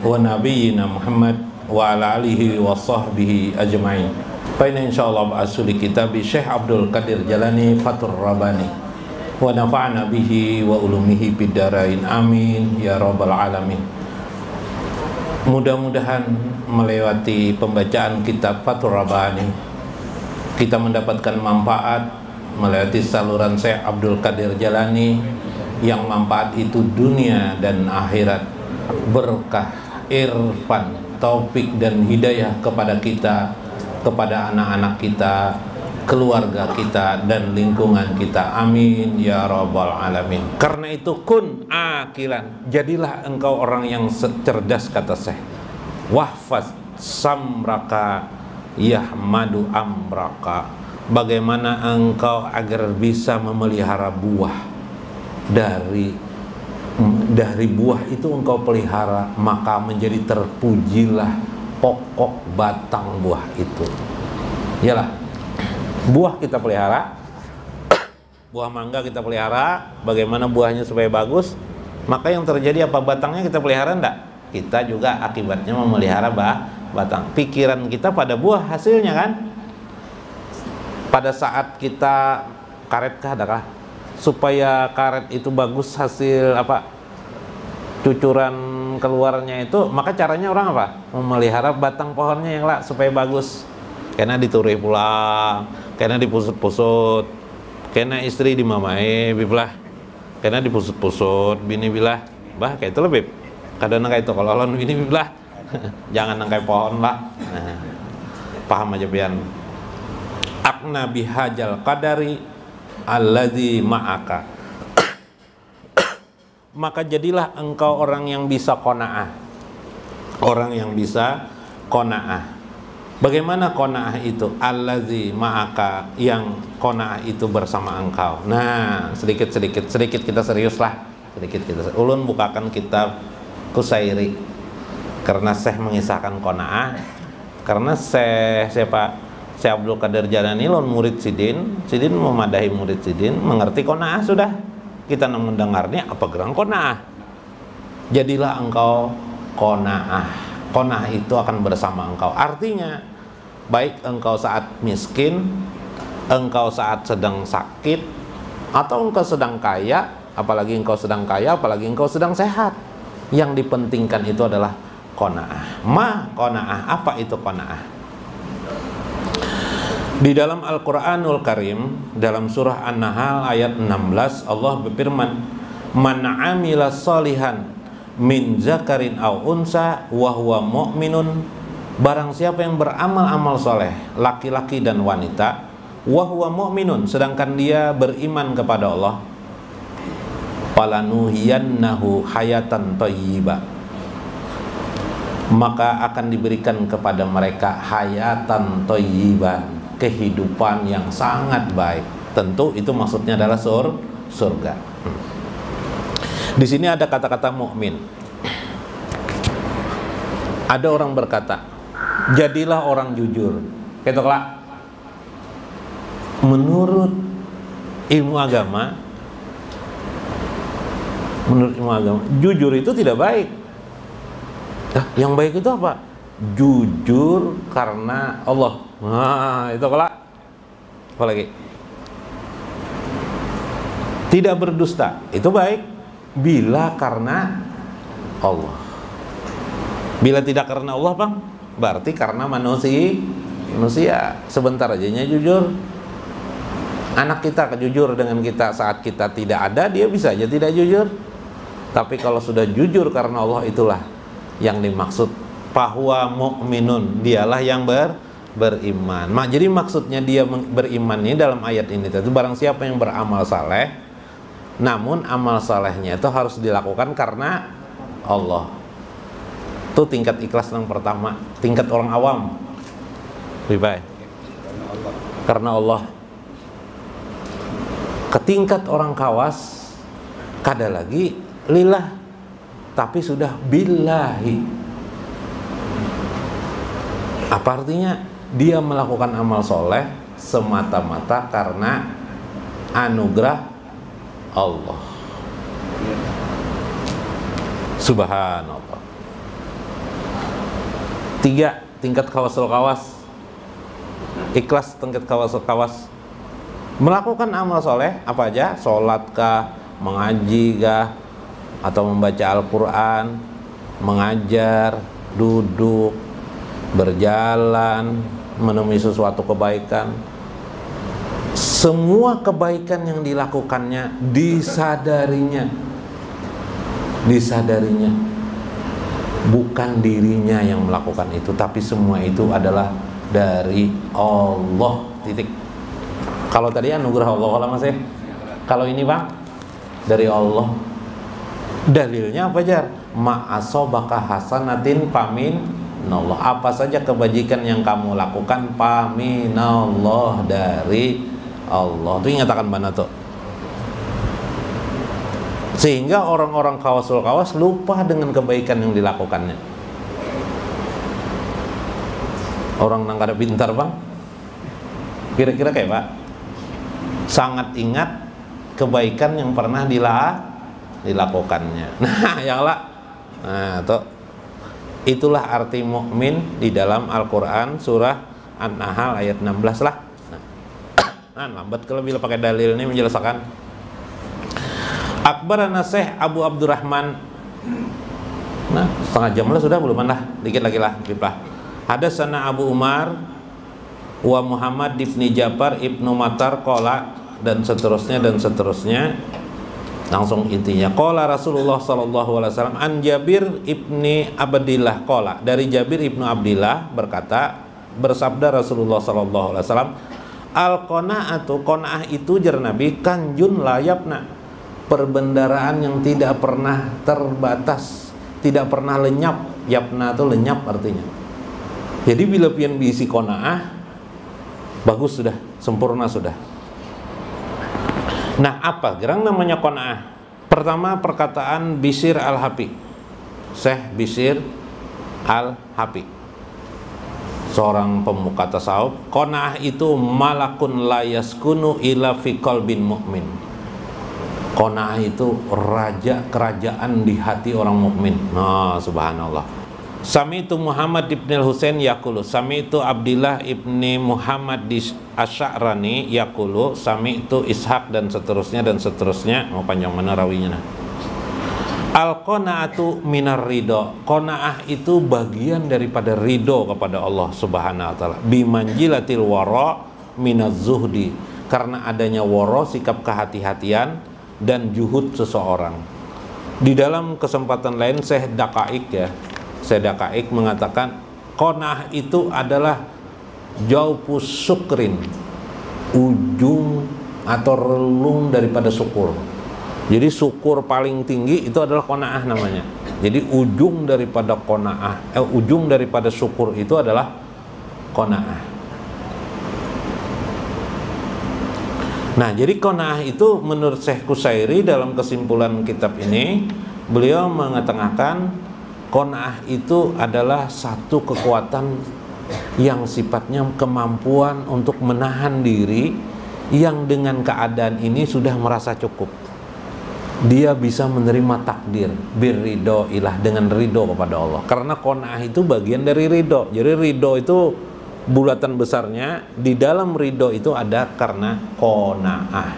wa nabiyyina Muhammad wa ala alihi wa sahbihi ajma'in. Fa inna insyaallah ba'asuli kitabi Syekh Abdul Qadir Jalani Fathur Rabbani wa nafa'na bihi wa ulumihi fid dharain amin ya rabbal alamin. Mudah-mudahan melewati pembacaan kitab Fathur Rabbani kita mendapatkan manfaat melewati saluran Syekh Abdul Qadir Jalani, yang manfaat itu dunia dan akhirat, berkah, irfan, taufik dan hidayah kepada kita, kepada anak-anak kita, keluarga kita dan lingkungan kita. Amin ya rabbal alamin. Karena itu kun akilan, jadilah engkau orang yang cerdas, kata Syekh. Wahfaz samraka yahmadu amraka, bagaimana engkau agar bisa memelihara buah. Dari buah itu engkau pelihara, maka menjadi terpujilah pokok batang buah itu. Yalah, buah kita pelihara, buah mangga kita pelihara, bagaimana buahnya supaya bagus, maka yang terjadi apa? Batangnya kita pelihara enggak? Kita juga akibatnya memelihara batang. Pikiran kita pada buah hasilnya kan? Pada saat kita karetkah adakah? Supaya karet itu bagus hasil apa? Cucuran keluarnya itu, maka caranya orang apa? Memelihara batang pohonnya yang lah supaya bagus. Karena dituri pulang, karena dipusut-pusut, karena istri dimamai, biblah. Karena dipusut-pusut, bini bilah, bah kayak itu lebih. Kadang kayak itu kalau lawan bini biblah, jangan nangkai pohon lah. Nah, paham aja pian. Akna bihajal qadari alladzi ma'aka, maka jadilah engkau orang yang bisa qanaah, orang yang bisa qanaah. Bagaimana qanaah itu? Alladzi ma'aka, yang qanaah itu bersama engkau. Nah, sedikit kita seriuslah, ulun bukakan kitab Qusairi karena Syekh mengisahkan qanaah, karena Syekh Abdul Qadir Jalani lon murid Sidin memadahi murid Sidin, mengerti qanaah sudah. Kita mendengarnya apa gerang qanaah. Jadilah engkau qanaah. Qanaah itu akan bersama engkau. Artinya baik engkau saat miskin, engkau saat sedang sakit, atau engkau sedang kaya, apalagi engkau sedang kaya, apalagi engkau sedang sehat. Yang dipentingkan itu adalah qanaah. Qanaah, apa itu qanaah? Di dalam Al-Quranul Karim, dalam surah An-Nahl ayat 16, Allah berfirman, man amila salihan min zakarin aw unsa wa huwa mu'minun, barang siapa yang beramal-amal soleh, laki-laki dan wanita, wa huwa mu'minun, sedangkan dia beriman kepada Allah, falanuhiyannahu hayatan thayyibah, maka akan diberikan kepada mereka hayatan thayyiban, kehidupan yang sangat baik. Tentu itu maksudnya adalah surga. Di sini ada kata-kata mukmin. Ada orang berkata, jadilah orang jujur. Ketoklah. Menurut ilmu agama, jujur itu tidak baik. Nah, yang baik itu apa? Jujur karena Allah. Nah, itu kelak. Apa lagi? Tidak berdusta. Itu baik bila karena Allah. Bila tidak karena Allah, Bang, berarti karena manusia. Sebentar aja jujur. Anak kita jujur dengan kita saat kita tidak ada, dia bisa aja tidak jujur. Tapi kalau sudah jujur karena Allah, itulah yang dimaksud bahwa mukminun, dialah yang beriman. Jadi maksudnya dia beriman ini dalam ayat ini itu barang siapa yang beramal saleh, namun amal salehnya itu harus dilakukan karena Allah. Itu tingkat ikhlas yang pertama, tingkat orang awam. Lebih karena Allah. Ke tingkat orang kawas, kada lagi lillah, tapi sudah billahi. Apa artinya? Dia melakukan amal soleh semata-mata karena anugerah Allah. Subhanallah. 3, tingkat kawasul kawas. Ikhlas tingkat kawasul kawas. Melakukan amal soleh apa aja? Sholat kah, mengaji kah, atau membaca Al-Quran, mengajar, duduk, berjalan, menemui sesuatu kebaikan. Semua kebaikan yang dilakukannya disadarinya, bukan dirinya yang melakukan itu, tapi semua itu adalah dari Allah, titik. Kalau tadi anugerah Allah Mas ya. Kalau ini Bang, dari Allah. Dalilnya apa Jar? Ma'asobaka hasanatin paminallah. Apa saja kebajikan yang kamu lakukan, paminallah, dari Allah. Itu ingatakan mana tuh? Sehingga orang-orang kawasul kawas lupa dengan kebaikan yang dilakukannya. Orang nang kada pintar Bang, kira-kira kayak Pak, sangat ingat kebaikan yang pernah dilakukannya. Nah, yang lah. Nah, tuh. Itulah arti mukmin di dalam Al-Qur'an surah An-Nahl ayat 16 lah. Nah, lambat kalau bila pakai dalil ini menjelaskan. Akbarana Syekh Abu Abdurrahman. Nah, setengah jam lah sudah, belum lah. Dikit lagi lah, Hadatsana Abu Umar wa Muhammad ibni Ja'far ibnu Matar qala, dan seterusnya dan seterusnya. Langsung intinya, qala Rasulullah sallallahu alaihi wasallam an Jabir ibni Abdillah qala, dari Jabir ibnu Abdillah berkata, bersabda Rasulullah sallallahu alaihi wasallam, al-qanaatu, qanaah itu jar Nabi, kanjun layapna, perbendaraan yang tidak pernah terbatas, tidak pernah lenyap. Yapna itu lenyap artinya. Jadi bila pian diisi qanaah, bagus sudah, sempurna sudah. Nah, apa gerang namanya qanaah? Pertama, perkataan Bishr al-Hafi, Syekh Bishr al-Hafi, seorang pemuka tasawuf. Qanaah itu malakun la yaskunu ila fi qalbin mu'min. Qanaah itu raja kerajaan di hati orang mukmin. Nah, subhanallah. Sami'tu Muhammad ibn al-Husain yaqulu, sami'tu Abdillah ibni Muhammad Asy'arani yaqulu, sami'tu Ishaq, dan seterusnya. Mau panjang mana rawinya nah. Al-qanaatu minar ridho. Qanaah itu bagian daripada ridho kepada Allah Subhanahu wa taala. Bimanjilatil wara minaz zuhdi. Karena adanya wara, sikap kehati-hatian, dan juhud seseorang. Di dalam kesempatan lain Syekh Daqaik mengatakan qanaah itu adalah jaupus syukrin, ujung atau relung daripada syukur. Jadi syukur paling tinggi itu adalah qanaah namanya. Jadi ujung daripada qanaah, ujung daripada syukur itu adalah qanaah. Nah, jadi qanaah itu menurut Syekh Qusairi dalam kesimpulan kitab ini, beliau mengatakan qanaah itu adalah satu kekuatan yang sifatnya kemampuan untuk menahan diri, yang dengan keadaan ini sudah merasa cukup. Dia bisa menerima takdir birridho ilah, dengan ridho kepada Allah. Karena qanaah itu bagian dari ridho. Jadi ridho itu bulatan besarnya, di dalam ridho itu ada karena qanaah.